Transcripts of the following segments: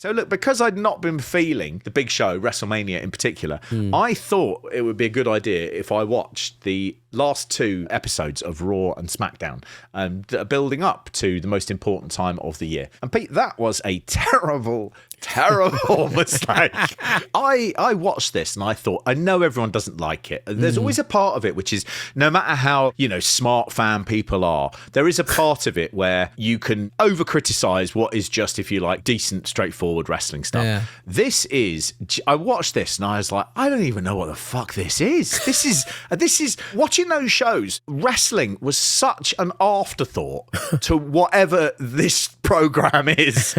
So look, because I'd not been feeling the big show, WrestleMania in particular, I thought it would be a good idea if I watched the last 2 episodes of Raw and Smackdown, building up to the most important time of the year. And Pete, that was a terrible mistake. I watched this and I thought, I know everyone doesn't like it. There's always a part of it which is, no matter how, smart fan people are, there is a part of it where you can over-criticize what is just, if you like, decent, straightforward wrestling stuff. Yeah. I watched this and I was like, I don't even know what the fuck this is. This is watching those shows. Wrestling was such an afterthought to whatever this program is.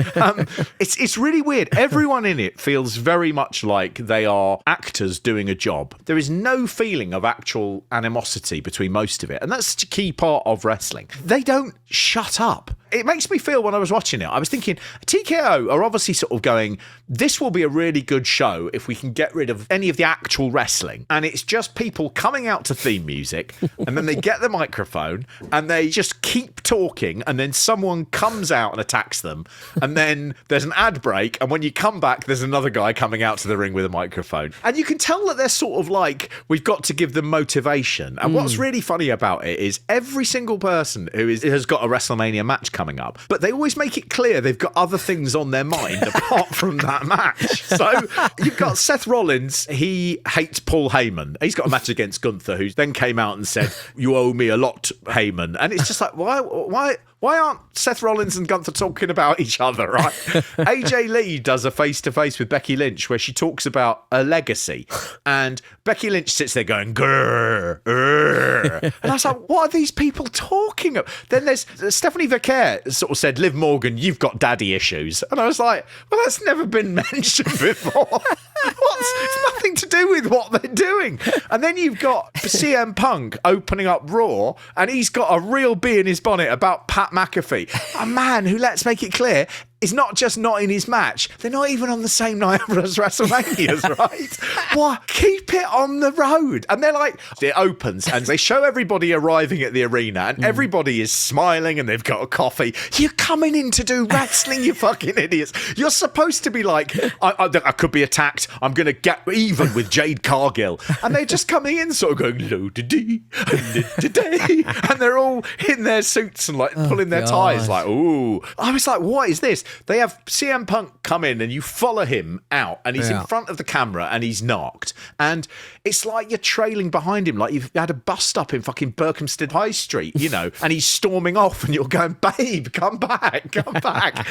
It's really weird. Everyone in it feels very much like they are actors doing a job. There is no feeling of actual animosity between most of it, and that's such a key part of wrestling. They don't shut up. It makes me feel, when I was watching it, I was thinking, TKO are obviously sort of going, this will be a really good show if we can get rid of any of the actual wrestling. And it's just people coming out to theme music, and then they get the microphone, and they just keep talking, and then someone comes out and attacks them, and then there's an ad break, and when you come back, there's another guy coming out to the ring with a microphone. And you can tell that they're sort of like, we've got to give them motivation. And what's really funny about it is every single person who has got a WrestleMania match coming up, but they always make it clear they've got other things on their mind apart from that match. So you've got Seth Rollins, he hates Paul Heyman. He's got a match against Gunther, who then came out and said, you owe me a lot, Heyman. And it's just like, why aren't Seth Rollins and Gunther talking about each other, right? AJ Lee does a face-to-face with Becky Lynch where she talks about a legacy. And Becky Lynch sits there going, grrr, grrr. And I was like, what are these people talking about? Then there's Stephanie Vercaer sort of said, Liv Morgan, you've got daddy issues. And I was like, well, that's never been mentioned before. It's nothing to do with what they're doing. And then you've got CM Punk opening up Raw, and he's got a real bee in his bonnet about Pat McAfee, a man who, let's make it clear, is not just not in his match, they're not even on the same night as WrestleMania's, right? What? Keep it on the road. And they're like, it opens and they show everybody arriving at the arena, and everybody is smiling and they've got a coffee. You're coming in to do wrestling, you fucking idiots. You're supposed to be like, I could be attacked. I'm going to get even with Jade Cargill. And they're just coming in sort of going, lo-da-dee, lo-da-dee. And they're all in their suits and like pulling their ties like, ooh. I was like, what is this? They have CM Punk come in and you follow him out, and he's in front of the camera and he's knocked. And it's like you're trailing behind him, like you've had a bus stop in fucking Berkhamsted High Street, and he's storming off and you're going, babe, come back.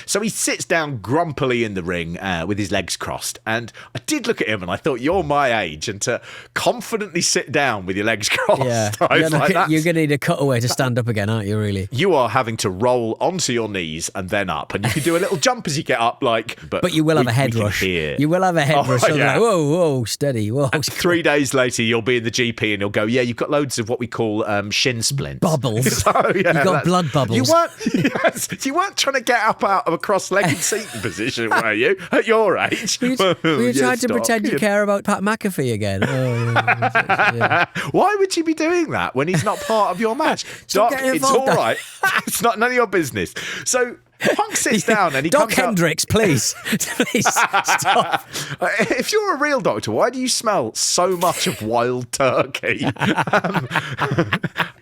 So he sits down grumpily in the ring with his legs crossed. And I did look at him and I thought, you're my age. And to confidently sit down with your legs crossed, you're going to need a cutaway to stand up again, aren't you, really? You are having to roll onto your knees and then up, and you can do a little jump as you get up, but you will have a head rush. You will have a head rush. So like, whoa, steady. Whoa. And 3 days later, you'll be in the GP and you'll go, yeah, you've got loads of what we call shin splints. Bubbles. You've got blood bubbles. You weren't trying to get up out of a cross-legged seating position, were you? At your age. Were you trying to pretend you care about Pat McAfee again? Why would you be doing that when he's not part of your match? Doc, it's all right. It's not none of your business. So Punk sits down and he Doc comes Hendricks, please stop. If you're a real doctor, why do you smell so much of wild turkey?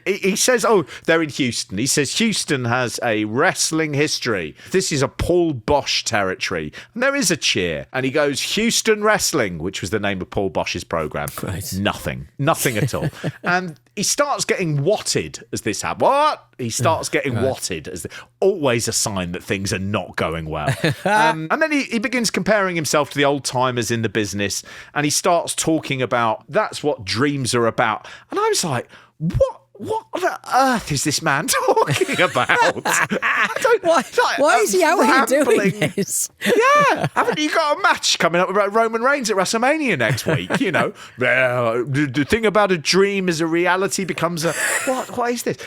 He says, they're in Houston. He says Houston has a wrestling history. This is a Paul Bosch territory. And there is a cheer. And he goes, Houston Wrestling, which was the name of Paul Bosch's program. Right. Nothing at all. And he starts getting watted as this happens. What? He starts getting watted as always a sign that things are not going well. And then he begins comparing himself to the old timers in the business, and he starts talking about that's what dreams are about. And I was like, what on earth is this man talking about? Why is he out here doing this? Yeah. Haven't you got a match coming up about Roman Reigns at WrestleMania next week? The thing about a dream is a reality becomes a... What is this?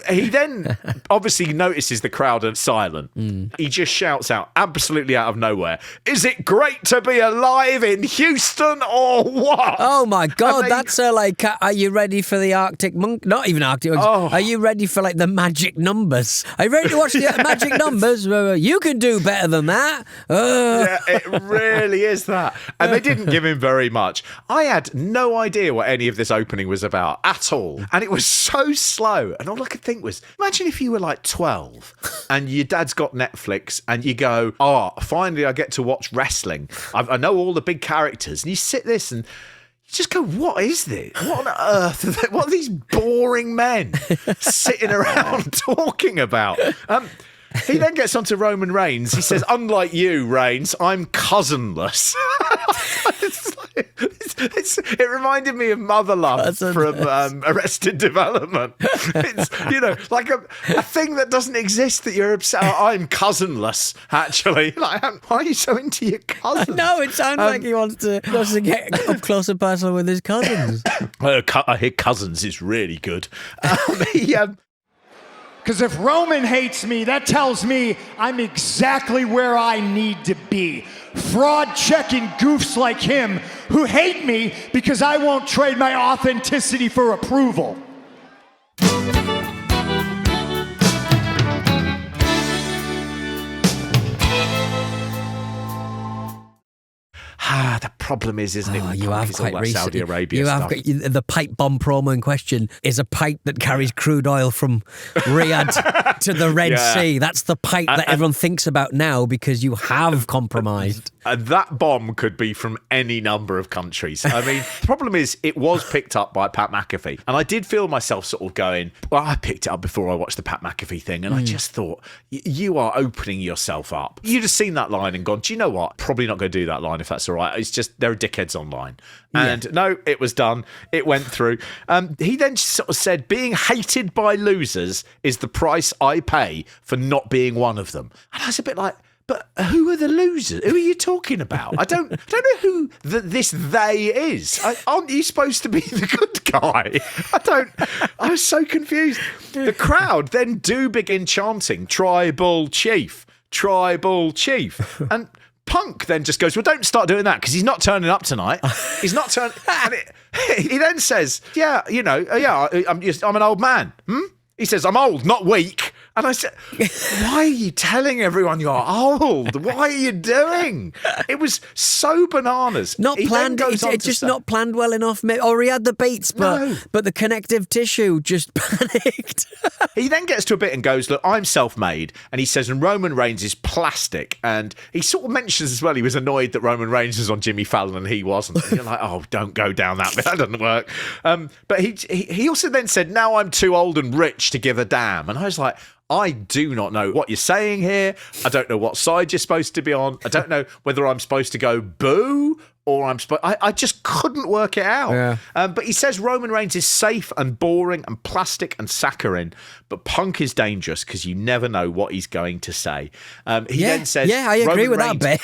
he then obviously notices the crowd are silent. He just shouts out, absolutely out of nowhere, "Is it great to be alive in Houston or what?" Oh my God, that's like, are you ready for the Arctic Monk? Not even Arctic Monks. Are you ready for like the magic numbers? Are you ready to watch the magic numbers? You can do better than that. Yeah, it really is that. And they didn't give him very much. I had no idea what any of this opening was about at all. And it was so slow. And all I could think was, imagine if you were like 12 and your dad's got Netflix and you go, "Oh, finally I get to watch wrestling. I know all the big characters." And you sit this and you just go, "What is this? What on earth? What are these boring men sitting around talking about?" He then gets onto Roman Reigns. He says, "Unlike you, Reigns, I'm cousinless." It reminded me of Mother Love from Arrested Development. It's, like a thing that doesn't exist that you're upset. I'm cousinless, actually. Like, why are you so into your cousins? No, it sounds like he wants to get up close and personal with his cousins. I hear cousins is really good. Because if Roman hates me, that tells me I'm exactly where I need to be. Fraud-checking goofs like him who hate me because I won't trade my authenticity for approval. The problem is, isn't it? You have quite recently. Saudi Arabia stuff. The pipe bomb promo in question is a pipe that carries crude oil from Riyadh to the Red Sea. That's the pipe that everyone thinks about now because you have compromised. And that bomb could be from any number of countries. I mean, the problem is it was picked up by Pat McAfee. And I did feel myself sort of going, well, I picked it up before I watched the Pat McAfee thing. And I just thought, you are opening yourself up. You'd have seen that line and gone, do you know what? Probably not going to do that line if that's all right. It's just, there are dickheads online. And no, it was done. It went through. He then sort of said, being hated by losers is the price I pay for not being one of them. And I was a bit like, but who are the losers? Who are you talking about? I don't know who this they is. Aren't you supposed to be the good guy? I was so confused. The crowd then do begin chanting, "Tribal Chief, Tribal Chief." And Punk then just goes, well, don't start doing that because he's not turning up tonight. He's not turning. And he then says, I'm an old man. He says, I'm old, not weak. And I said, why are you telling everyone you're old? What are you doing? It was so bananas. Not planned. It's just not planned well enough. Or he had the beats, but the connective tissue just panicked. He then gets to a bit and goes, look, I'm self-made. And he says, and Roman Reigns is plastic. And he sort of mentions as well, he was annoyed that Roman Reigns was on Jimmy Fallon and he wasn't. And you're like, oh, don't go down that bit. That doesn't work. But he also then said, now I'm too old and rich to give a damn. And I was like, I do not know what you're saying here. I don't know what side you're supposed to be on. I don't know whether I'm supposed to go boo or I just couldn't work it out. Yeah. But he says Roman Reigns is safe and boring and plastic and saccharine, but Punk is dangerous because you never know what he's going to say. He then says... Yeah, I agree with that bit.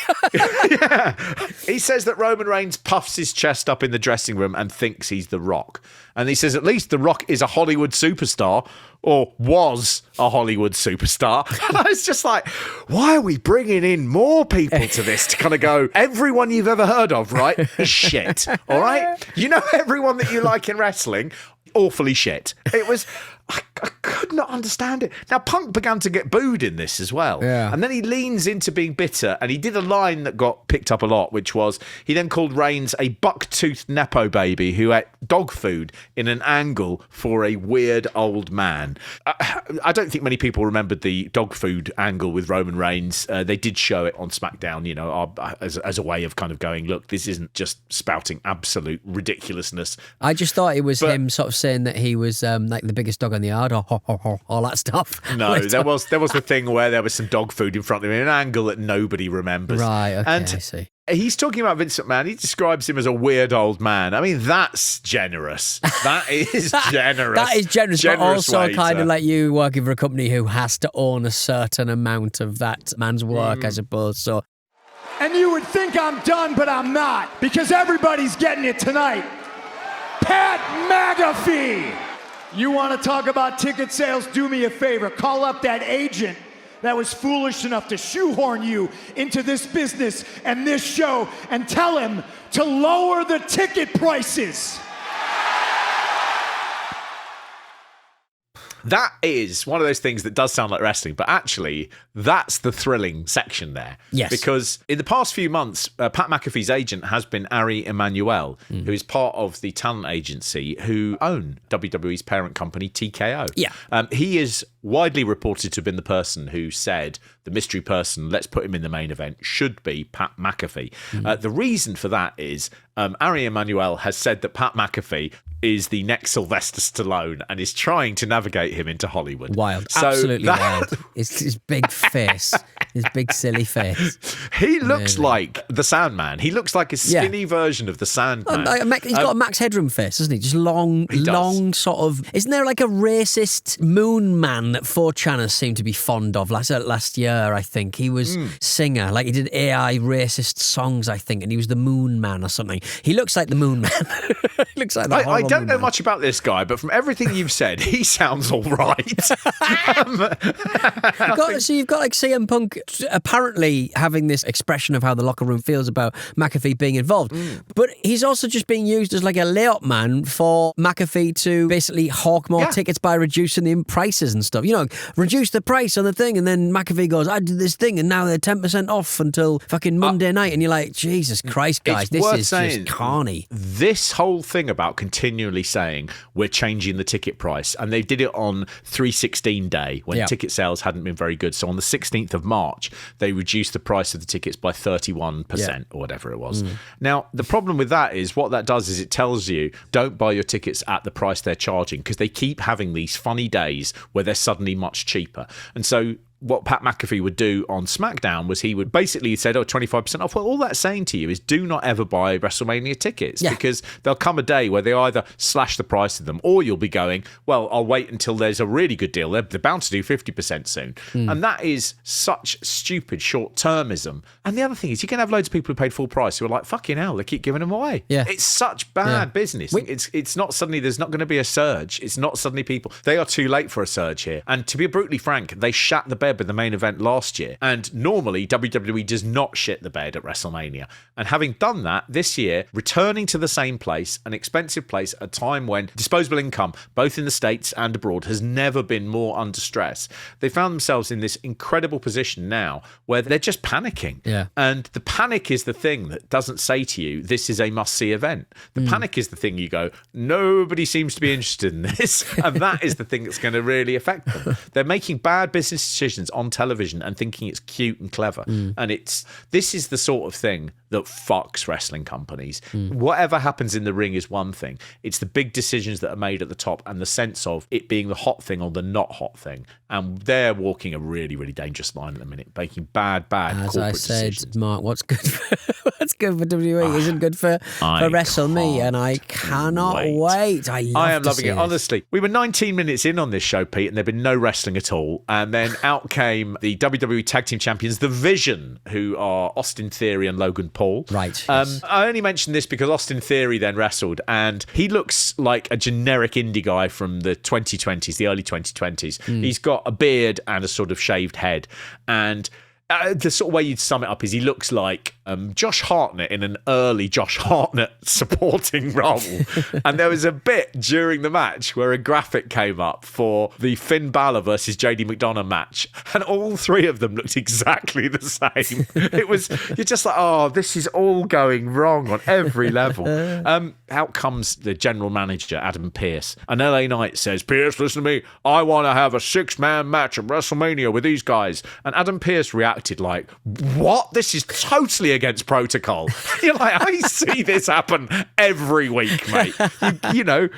He says that Roman Reigns puffs his chest up in the dressing room and thinks he's The Rock. And he says at least The Rock is a Hollywood superstar, or was a Hollywood superstar. And I was just like, why are we bringing in more people to this to kind of go, everyone you've ever heard of, right, is shit, all right? You know everyone that you like in wrestling, awfully shit. It was... I could not understand it. Now, Punk began to get booed in this as well. Yeah. And then he leans into being bitter, and he did a line that got picked up a lot, which was, he then called Reigns a buck-toothed Nepo baby who ate dog food in an angle for a weird old man. I don't think many people remembered the dog food angle with Roman Reigns. They did show it on SmackDown, as a way of kind of going, look, this isn't just spouting absolute ridiculousness. I just thought it was him sort of saying that he was like the biggest dog in the yard, or all that stuff. No, there was the thing where there was some dog food in front of him, an angle that nobody remembers. Right, okay, and I see. He's talking about Vince McMahon. He describes him as a weird old man. I mean, that's generous. That is generous. That is generous, but also kind of like you working for a company who has to own a certain amount of that man's work, I suppose. So. And you would think I'm done, but I'm not, because everybody's getting it tonight. Pat McAfee! You want to talk about ticket sales? Do me a favor. Call up that agent that was foolish enough to shoehorn you into this business and this show and tell him to lower the ticket prices. That is one of those things that does sound like wrestling, but actually, that's the thrilling section there. Yes. Because in the past few months, Pat McAfee's agent has been Ari Emanuel, who is part of the talent agency who own WWE's parent company, TKO. Yeah. He is widely reported to have been the person who said the mystery person, let's put him in the main event, should be Pat McAfee. The reason for that is Ari Emanuel has said that Pat McAfee is the next Sylvester Stallone and is trying to navigate him into Hollywood. Wild. Absolutely wild. It's his big face. His big silly face. He looks like the Sandman. He looks like a skinny version of the Sandman. He's got a Max Headroom face, doesn't he? Just long sort of... Isn't there like a racist moon man that 4chaners seem to be fond of? Last year, I think. He was singer. Like he did AI racist songs, I think, and he was the Moon Man or something. He looks like the Moon Man. He looks like the I don't know much about this guy, but from everything you've said, he sounds all right. So you've got like CM Punk apparently having this expression of how the locker room feels about McAfee being involved. But he's also just being used as like a layout man for McAfee to basically hawk more tickets by reducing the prices and stuff. You know, reduce the price on the thing, and then McAfee goes, I did this thing, and now they're 10% off until fucking Monday night. And you're like, Jesus Christ, guys, this is just carny. This whole thing about continually saying we're changing the ticket price, and they did it on 3/16 day when ticket sales hadn't been very good. So on the 16th of March, they reduced the price of the tickets by 31% or whatever it was. Now, the problem with that is what that does is it tells you don't buy your tickets at the price they're charging, because they keep having these funny days where they're suddenly much cheaper. And so what Pat McAfee would do on SmackDown was he would basically say, 25% off. Well, all that's saying to you is do not ever buy WrestleMania tickets because there'll come a day where they either slash the price of them or you'll be going, well, I'll wait until there's a really good deal. They're bound to do 50% soon. And that is such stupid short-termism. And the other thing is you can have loads of people who paid full price who are like, fucking hell, they keep giving them away. Yeah. It's such bad business. It's not suddenly there's not going to be a surge. It's not suddenly people. They are too late for a surge here. And to be brutally frank, they shat the bed with the main event last year, and normally WWE does not shit the bed at WrestleMania, and having done that this year, returning to the same place, an expensive place, at a time when disposable income both in the States and abroad has never been more under stress, they found themselves in this incredible position now where they're just panicking. And the panic is the thing that doesn't say to you this is a must-see event. The panic is the thing you go, nobody seems to be interested in this, and that is the thing that's going to really affect them. They're making bad business decisions on television and thinking it's cute and clever. And this is the sort of thing that fucks wrestling companies. Whatever happens in the ring is one thing. It's the big decisions that are made at the top and the sense of it being the hot thing or the not hot thing. And they're walking a really, really dangerous line at the minute, making bad As corporate I said, decisions. Mark, what's good for WWE isn't good for WrestleMania, and I cannot wait. I am loving it. Honestly, we were 19 minutes in on this show, Pete, and there'd been no wrestling at all. And then out came the WWE Tag Team Champions, The Vision, who are Austin Theory and Logan Paul. Right. I only mentioned this because Austin Theory then wrestled, and he looks like a generic indie guy from the 2020s, the early 2020s. He's got a beard and a sort of shaved head, and the sort of way you'd sum it up is he looks like Josh Hartnett in an early Josh Hartnett supporting role. And there was a bit during the match where a graphic came up for the Finn Balor versus JD McDonough match, and all three of them looked exactly the same. You're just like, oh, this is all going wrong on every level. Out comes the general manager, Adam Pearce, and LA Knight says, Pearce, listen to me, I want to have a 6-man match at WrestleMania with these guys. And Adam Pearce reacted like, what? This is totally against protocol. You're like, I see this happen every week, mate. You know.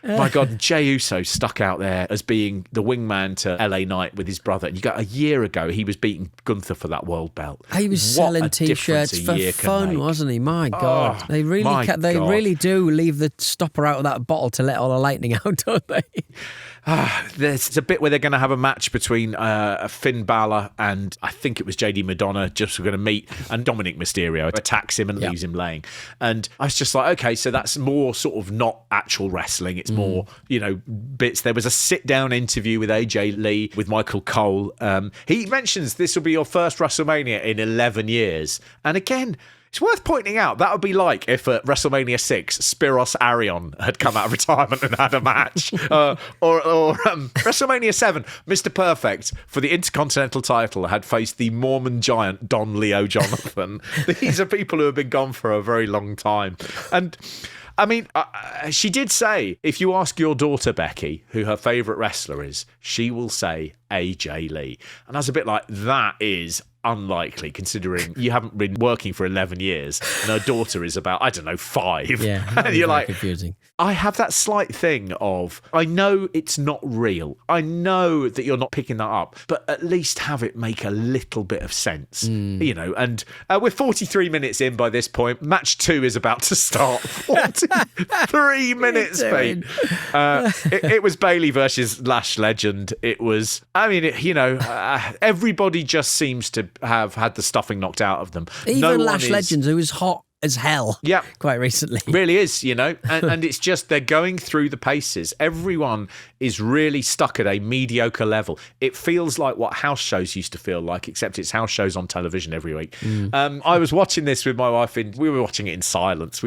My God, Jey Uso stuck out there as being the wingman to LA Knight with his brother. And you got a year ago, he was beating Gunther for that world belt. He was selling T-shirts for fun, wasn't he? My God. They really really do leave the stopper out of that bottle to let all the lightning out, don't they? there's a bit where they're going to have a match between Finn Balor and I think it was JD Madonna, just going to meet, and Dominic Mysterio attacks him and leaves him laying. And I was just like, okay, so that's more sort of not actual wrestling. It's more, bits. There was a sit-down interview with AJ Lee, with Michael Cole. He mentions this will be your first WrestleMania in 11 years. And again, it's worth pointing out that would be like if at WrestleMania 6, Spiros Arion had come out of retirement and had a match. or WrestleMania 7, Mr. Perfect, for the Intercontinental title, had faced the Mormon giant Don Leo Jonathan. These are people who have been gone for a very long time. And I mean, she did say, if you ask your daughter, Becky, who her favourite wrestler is, she will say AJ Lee. And I was a bit like, that is unlikely, considering you haven't been working for 11 years and her daughter is about, I don't know, 5. Yeah, and you're like, confusing. I have that slight thing of, I know it's not real. I know that you're not picking that up, but at least have it make a little bit of sense, and we're 43 minutes in by this point. Match 2 is about to start. 43 minutes, Pete. It was Bayley versus Lash Legend. It was, everybody just seems to have had the stuffing knocked out of them. Even Lash Legends, who was hot as hell quite recently. Really is, and it's just they're going through the paces. Everyone is really stuck at a mediocre level. It feels like what house shows used to feel like, except it's house shows on television every week. I was watching this with my wife, and we were watching it in silence.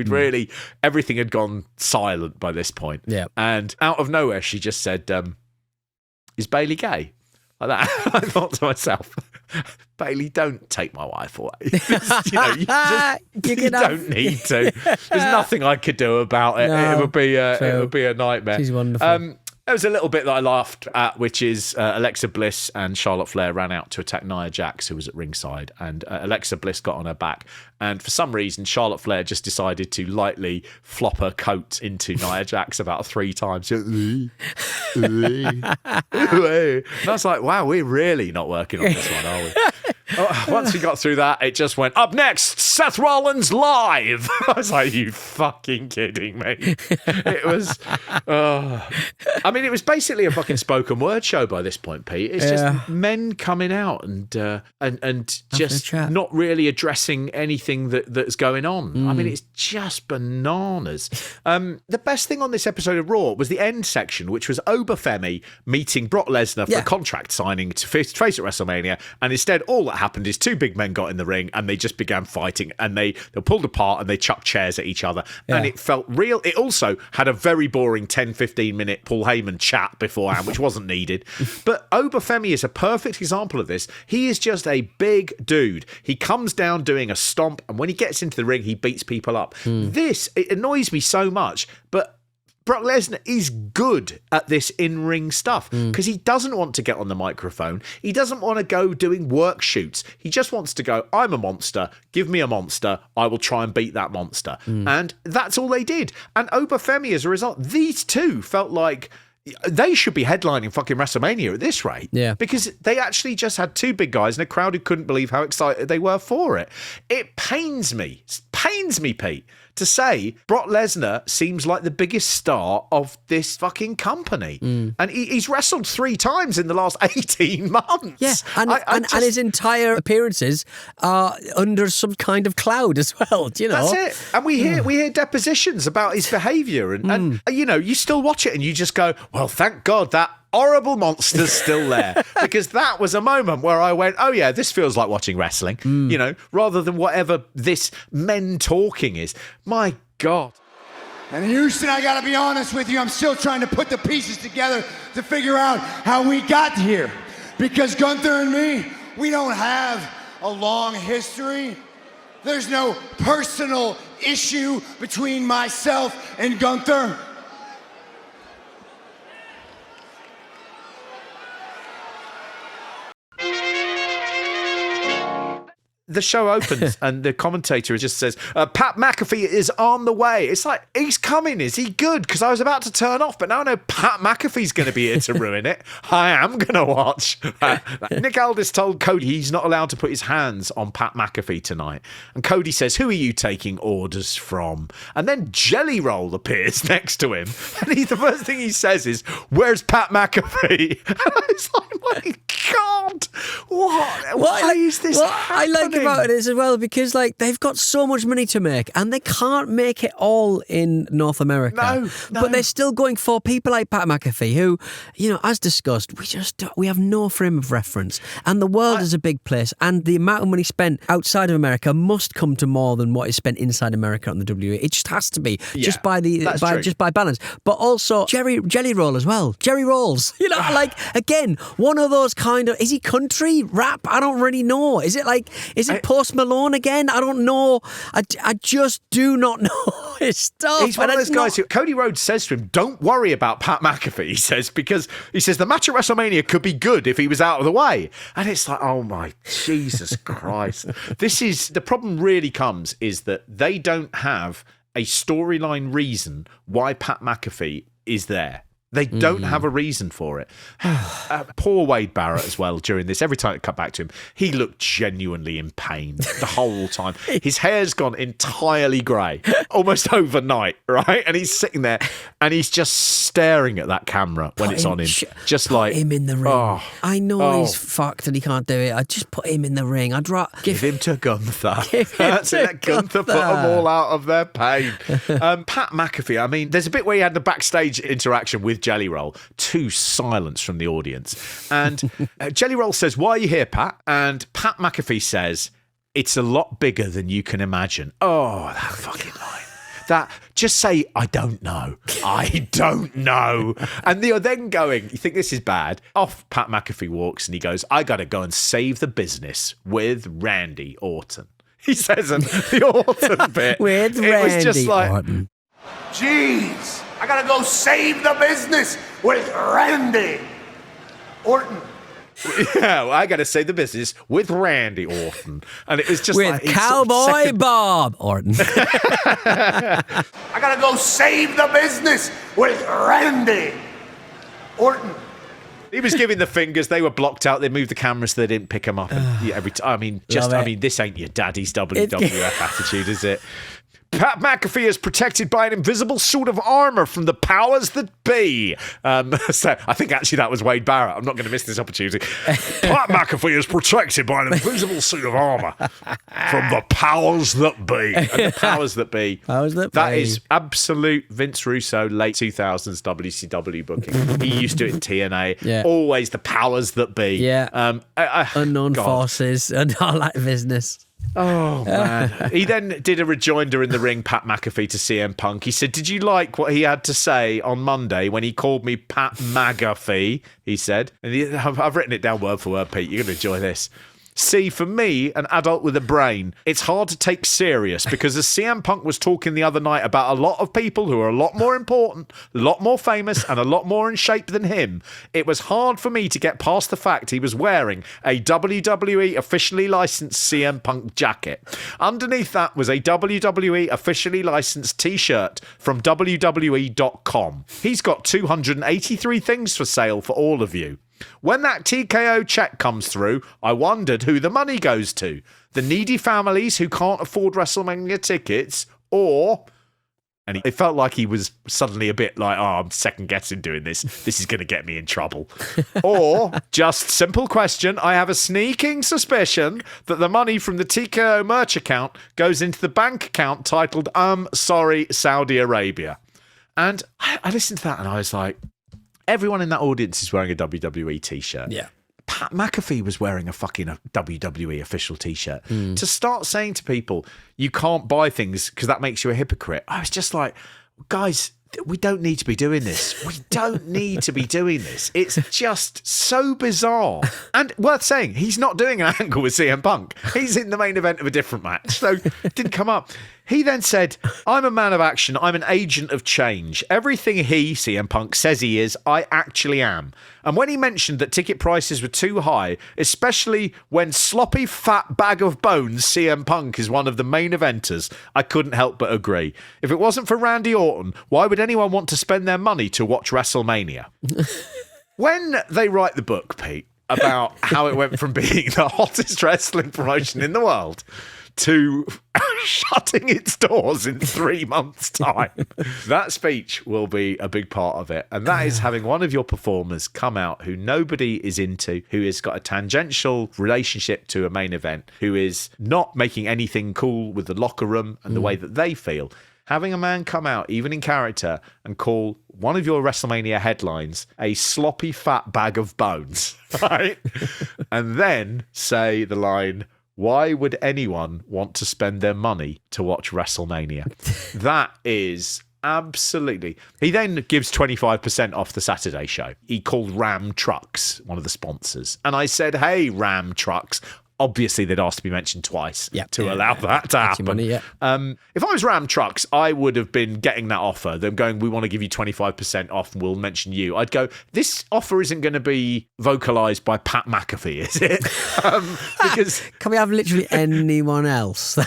Everything had gone silent by this point. Yeah. And out of nowhere, she just said, is Bayley gay? Like that. I thought to myself, Bayley, don't take my wife away. You don't need to. There's nothing I could do about it. No, it would be a nightmare. She's wonderful. There was a little bit that I laughed at, which is Alexa Bliss and Charlotte Flair ran out to attack Nia Jax, who was at ringside, and Alexa Bliss got on her back. And for some reason, Charlotte Flair just decided to lightly flop her coat into Nia Jax about 3 times. And I was like, wow, we're really not working on this one, are we? Once we got through that, it just went, up next, Seth Rollins live. I was like, you fucking kidding me? It was, it was basically a fucking spoken word show by this point, Pete. It's just men coming out and just not really addressing anything that's going on. I mean, it's just bananas. The best thing on this episode of Raw was the end section, which was Obafemi meeting Brock Lesnar for a contract signing to face at WrestleMania, and instead all that happened is 2 big men got in the ring and they just began fighting, and they pulled apart and they chucked chairs at each other, and it felt real. It also had a very boring 10-15 minute Paul Heyman chat beforehand, which wasn't needed. But Obafemi is a perfect example of this. He is just a big dude. He comes down doing a stomp, and when he gets into the ring, he beats people up. It annoys me so much, but Brock Lesnar is good at this in-ring stuff because he doesn't want to get on the microphone. He doesn't want to go doing work shoots. He just wants to go, I'm a monster. Give me a monster. I will try and beat that monster. And that's all they did. And Obafemi, as a result, these two felt like they should be headlining fucking WrestleMania at this rate. Yeah. Because they actually just had 2 big guys and a crowd who couldn't believe how excited they were for it. It pains me, Pete, to say Brock Lesnar seems like the biggest star of this fucking company. And he's wrestled 3 times in the last 18 months. Yeah, and his entire appearances are under some kind of cloud as well, do you know? That's it. And we hear depositions about his behaviour, and you still watch it and you just go, well, thank God that horrible monster's still there, because that was a moment where I went, oh yeah, this feels like watching wrestling, rather than whatever this men talking is. My God. And Houston, I gotta be honest with you, I'm still trying to put the pieces together to figure out how we got here. Because Gunther and me, we don't have a long history. There's no personal issue between myself and Gunther. the show opens and the commentator just says, Pat McAfee is on the way. It's like, he's coming. Is he good? Because I was about to turn off, but now I know Pat McAfee's going to be here to ruin it. I am going to watch. Nick Aldis told Cody he's not allowed to put his hands on Pat McAfee tonight. And Cody says, who are you taking orders from? And then Jelly Roll appears next to him. And the first thing he says is, where's Pat McAfee? And I was like, my God, what? Why is this I like about it is as well because like they've got so much money to make and they can't make it all in North America. No. But they're still going for people like Pat McAfee who, as discussed, we have no frame of reference. And the world is a big place and the amount of money spent outside of America must come to more than what is spent inside America on the WWE. It just has to be just by balance. But also Jelly Roll as well. Jerry Rolls. Like again, one of those kind of, is he country rap? I don't really know. Is it Post Malone again? I don't know. I just do not know his stuff. He's one of those guys who Cody Rhodes says to him, don't worry about Pat McAfee, he says, because he says the match at WrestleMania could be good if he was out of the way. And it's like, oh my Jesus Christ. The problem really comes is that they don't have a storyline reason why Pat McAfee is there. They don't have a reason for it. Poor Wade Barrett as well during this. Every time I cut back to him, he looked genuinely in pain the whole time. His hair's gone entirely grey, almost overnight, right? And he's sitting there and he's just staring at that camera when it's on him. Just like, him in the ring. Oh, I know he's fucked and he can't do it. I'd just put him in the ring. I'd give him to Gunther. That's it. Let Gunther put them all out of their pain. Pat McAfee, I mean, there's a bit where he had the backstage interaction with Jelly Roll to silence from the audience. And Jelly Roll says, why are you here, Pat? And Pat McAfee says, it's a lot bigger than you can imagine. Oh, that fucking line. Just say, I don't know. I don't know. And you're then going, you think this is bad. Off Pat McAfee walks and he goes, I got to go and save the business with Randy Orton. He says in the Orton bit. With Randy it was just like, Orton. Jeez, I gotta go save the business with Randy Orton. Yeah, well, I got to save the business with Randy Orton. And it was just with like... Cowboy Bob Orton. I got to go save the business with Randy Orton. He was giving the fingers. They were blocked out. They moved the cameras so they didn't pick them up. And every time, this ain't your daddy's WWF attitude, is it? Pat McAfee is protected by an invisible suit of armour from the powers that be. So I think actually that was Wade Barrett. I'm not going to miss this opportunity. Pat McAfee is protected by an invisible suit of armour from the powers that be. And the powers that be. That is absolute Vince Russo, late 2000s WCW booking. He used to it in TNA. Yeah. Always the powers that be. Yeah. Unknown forces and all that business. Oh, man. He then did a rejoinder in the ring, Pat McAfee, to CM Punk. He said, did you like what he had to say on Monday when he called me Pat McAfee? He said. And I've written it down word for word, Pete. You're going to enjoy this. See, for me, an adult with a brain, it's hard to take serious because as CM Punk was talking the other night about a lot of people who are a lot more important, a lot more famous, and a lot more in shape than him, it was hard for me to get past the fact he was wearing a WWE officially licensed CM Punk jacket. Underneath that was a WWE officially licensed t-shirt from WWE.com. He's got 283 things for sale for all of you. When that TKO check comes through, I wondered who the money goes to. The needy families who can't afford WrestleMania tickets, or... And it felt like he was suddenly a bit like, I'm second-guessing doing this. This is going to get me in trouble. Or, just simple question, I have a sneaking suspicion that the money from the TKO merch account goes into the bank account titled, sorry, Saudi Arabia. And I listened to that and I was like... Everyone in that audience is wearing a WWE t-shirt. Yeah. Pat McAfee was wearing a fucking WWE official t-shirt. To start saying to people, you can't buy things because that makes you a hypocrite. I was just like, guys, we don't need to be doing this. We don't need to be doing this. It's just so bizarre. And worth saying, he's not doing an angle with CM Punk. He's in the main event of a different match. So it didn't come up. He then said, I'm a man of action. I'm an agent of change. Everything he, CM Punk, says he is, I actually am. And when he mentioned that ticket prices were too high, especially when sloppy fat bag of bones CM Punk is one of the main eventers, I couldn't help but agree. If it wasn't for Randy Orton, why would anyone want to spend their money to watch WrestleMania? When they write the book, Pete, about how it went from being the hottest wrestling promotion in the world to shutting its doors in 3 months' time. That speech will be a big part of it. And that is having one of your performers come out who nobody is into, who has got a tangential relationship to a main event, who is not making anything cool with the locker room and the way that they feel. Having a man come out, even in character, and call one of your WrestleMania headlines a sloppy fat bag of bones, right? And then say the line, why would anyone want to spend their money to watch WrestleMania? That is absolutely. He then gives 25% off the Saturday show. He called Ram Trucks one of the sponsors. And I said, hey, Ram Trucks. Obviously, they'd asked to be mentioned twice to allow that to happen. Money, if I was Ram Trucks, I would have been getting that offer. Them going, we want to give you 25% off and we'll mention you. I'd go, this offer isn't going to be vocalised by Pat McAfee, is it? Because can we have literally anyone else?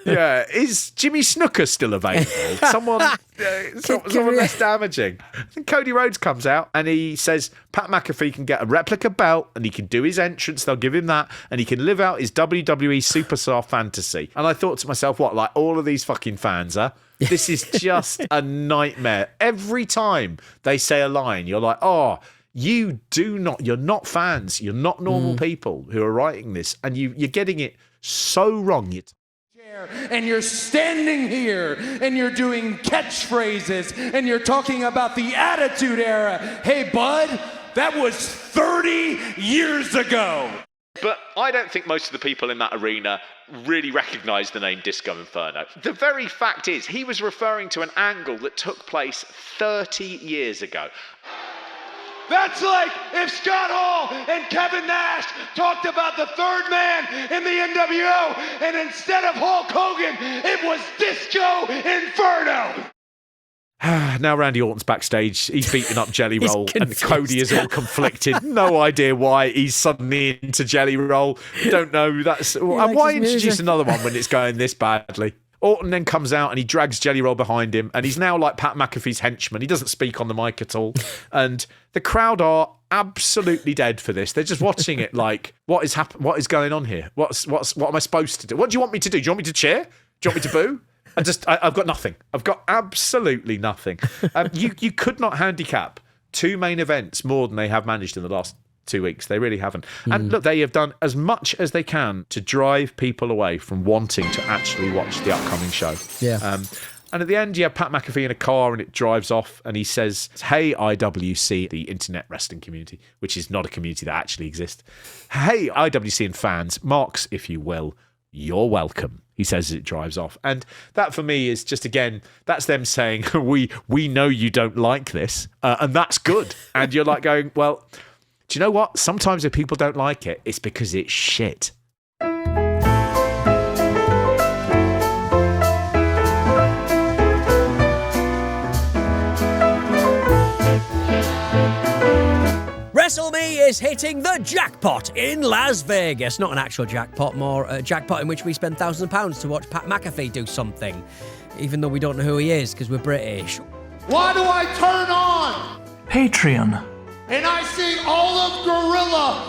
yeah, is Jimmy Snooker still available? Someone less damaging. And Cody Rhodes comes out and he says Pat McAfee can get a replica belt and he can do his entrance. They'll give him that and he can live out his WWE superstar fantasy. And I thought to myself, what, like all of these fucking fans are? This is just a nightmare. Every time they say a line, you're like, oh, you're not fans. You're not normal people who are writing this. And you're getting it so wrong. And you're standing here and you're doing catchphrases and you're talking about the Attitude Era. Hey, bud, that was 30 years ago. But I don't think most of the people in that arena really recognise the name Disco Inferno. The very fact is, he was referring to an angle that took place 30 years ago. That's like if Scott Hall and Kevin Nash talked about the third man in the NWO, and instead of Hulk Hogan, it was Disco Inferno. Now Randy Orton's backstage. He's beating up Jelly Roll, and Cody is all conflicted. No idea why he's suddenly into Jelly Roll. Don't know. That's and why introduce another one when it's going this badly? Orton then comes out and he drags Jelly Roll behind him, and he's now like Pat McAfee's henchman. He doesn't speak on the mic at all, and the crowd are absolutely dead for this. They're just watching it like, what is What is going on here? What am I supposed to do? What do you want me to do? Do you want me to cheer? Do you want me to boo? I've got nothing. I've got absolutely nothing. You could not handicap two main events more than they have managed in the last 2 weeks. They really haven't. And look, they have done as much as they can to drive people away from wanting to actually watch the upcoming show. Yeah. And at the end, you have Pat McAfee in a car and it drives off and he says, hey, IWC, the internet wrestling community, which is not a community that actually exists. Hey, IWC and fans, marks, if you will, you're welcome. He says as it drives off. And that for me is just, again, that's them saying, we know you don't like this, and that's good. And you're like going, well, do you know what? Sometimes if people don't like it, it's because it's shit. WrestleMania is hitting the jackpot in Las Vegas. Not an actual jackpot, more a jackpot in which we spend thousands of pounds to watch Pat McAfee do something, even though we don't know who he is because we're British. Why do I turn on Patreon and I see all of Gorilla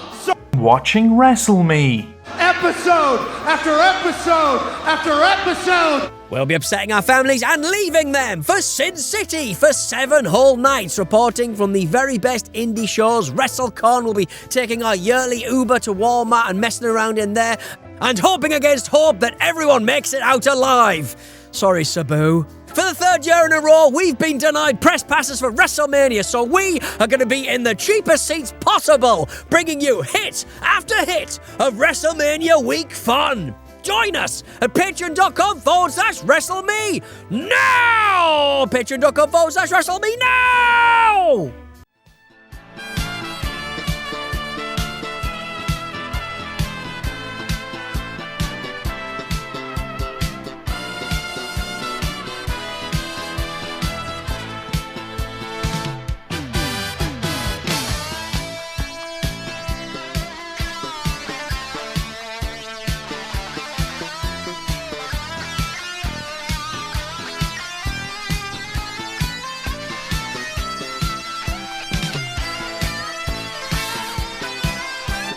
watching WrestleMania episode after episode after episode? We'll be upsetting our families and leaving them for Sin City for 7 whole nights, reporting from the very best indie shows. WrestleCon will be taking our yearly Uber to Walmart and messing around in there, and hoping against hope that everyone makes it out alive. Sorry, Sabu. For the 3rd year in a row, we've been denied press passes for WrestleMania, so we are going to be in the cheapest seats possible, bringing you hit after hit of WrestleMania week fun. Join us at patreon.com/WrestleMe now! Patreon.com/WrestleMe now!